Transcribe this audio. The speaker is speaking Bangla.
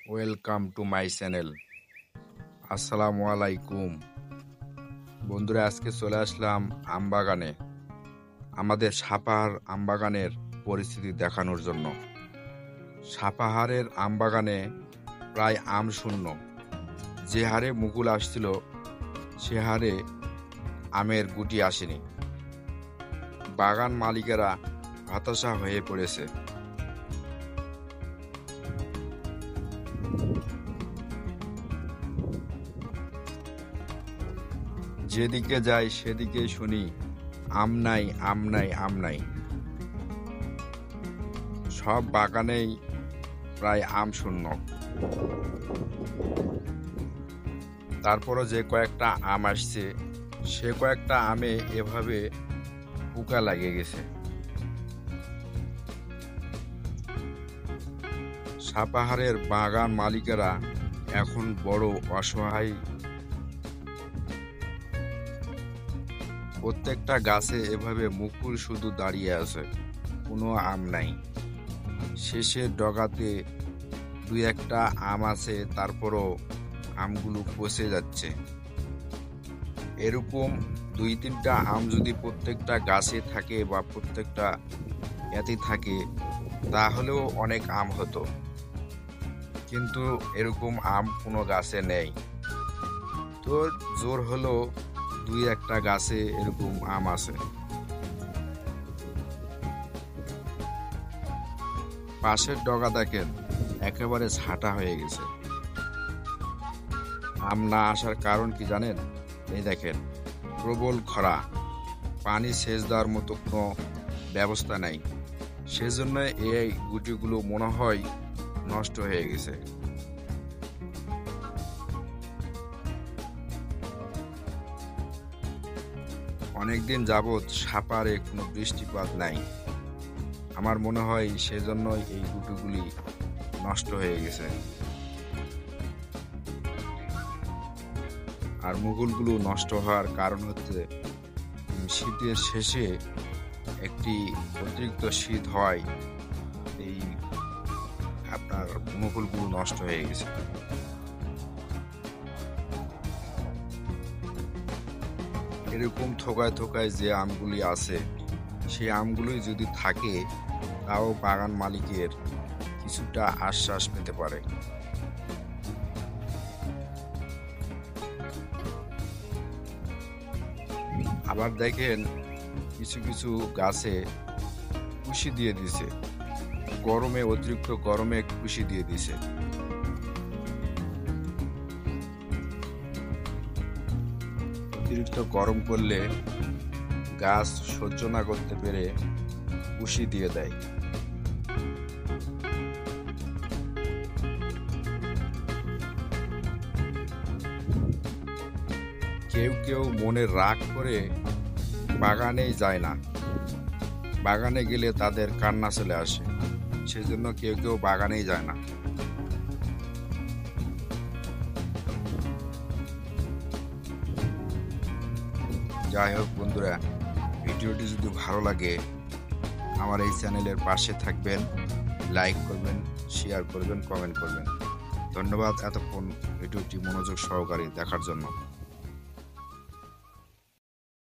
Welcome to my channel. আসসালামু আলাইকুম বন্ধুরা, আজকে চলে আসলাম আমবাগানে। আমাদের সাপাহার আমবাগানের পরিস্থিতি দেখানোর জন্য। সাপাহারের আমবাগানে প্রায় আম শূন্য। যে হারে মুকুল আসছিল সে হারে আমের গুটি আসেনি। বাগান মালিকেরা হতাশা হয়ে পড়েছে। যেদিকে যাই সেদিকে শুনি আম নাই, আম নাই, আম নাই। সব বাগানেই প্রায় আম শূন্য। তারপরও যে কয়েকটা আম আসছে সে কয়েকটা আমে এভাবে পোকা লাগে গেছে। সাপাহারের বাগান মালিকেরা এখন বড় অসহায়। প্রত্যেকটা গাছে এভাবে মুকুল শুধু দাঁড়িয়ে আছে, কোনো আম নাই। শেষের ডগাতে দুই একটা আম আছে, তারপরও আমগুলো পচে যাচ্ছে। এরকম দুই তিনটা আম যদি প্রত্যেকটা গাছে থাকে বা প্রত্যেকটা এতে থাকে তাহলেও অনেক আম হতো, কিন্তু এরকম আম কোনো গাছে নেই। তো জোর হলো দুই একটা গাছে এরকম আম আছে। পাশের ডগা দেখেন একেবারে ছাটা হয়ে গেছে। আম না আসার কারণ কি জানেন? এই দেখেন, প্রবল খরা, পানি সেচ দেওয়ার মতো কোনো ব্যবস্থা নাই। সেজন্য এই গুটিগুলো মনে হয় নষ্ট হয়ে গেছে। অনেকদিন যাবৎ সাপারে কোনো বৃষ্টিপাত নাই। আমার মনে হয় সেজন্যই এই গুটিগুলি নষ্ট হয়ে গেছে। আর মুকুলগুলো নষ্ট হওয়ার কারণ হচ্ছে শীতের শেষে একটি অতিরিক্ত শীত হয়, এই আপনার মুকুলগুলো নষ্ট হয়ে গেছে। এরকম থোকায় থোকায় যে আমগুলি আছে সেই আমগুলি যদি থাকে তাও বাগান মালিকের কিছুটা আশ্বাস পেতে পারে। আবার দেখেন কিছু কিছু গাছে কুশি দিয়ে দিছে, গরমে অতিরিক্ত গরমে কুশি দিয়ে দিছে। অতিরিক্ত গরম করলে গাছ সহ্য না করতে পেরে কুশি দিয়ে দেয়। কেউ কেউ মনে রাগ করে বাগানেই যায় না, বাগানে গেলে তাদের কান্না চলে আসে, সেজন্য কেউ কেউ বাগানেই যায় না। যাই হোক বন্ধুরা, ভিডিওটি যদি ভালো লাগে আমার এই চ্যানেলের পাশে থাকবেন, লাইক করবেন, শেয়ার করবেন, কমেন্ট করবেন। ধন্যবাদ এতক্ষণ ভিডিওটি মনোযোগ সহকারে দেখার জন্য।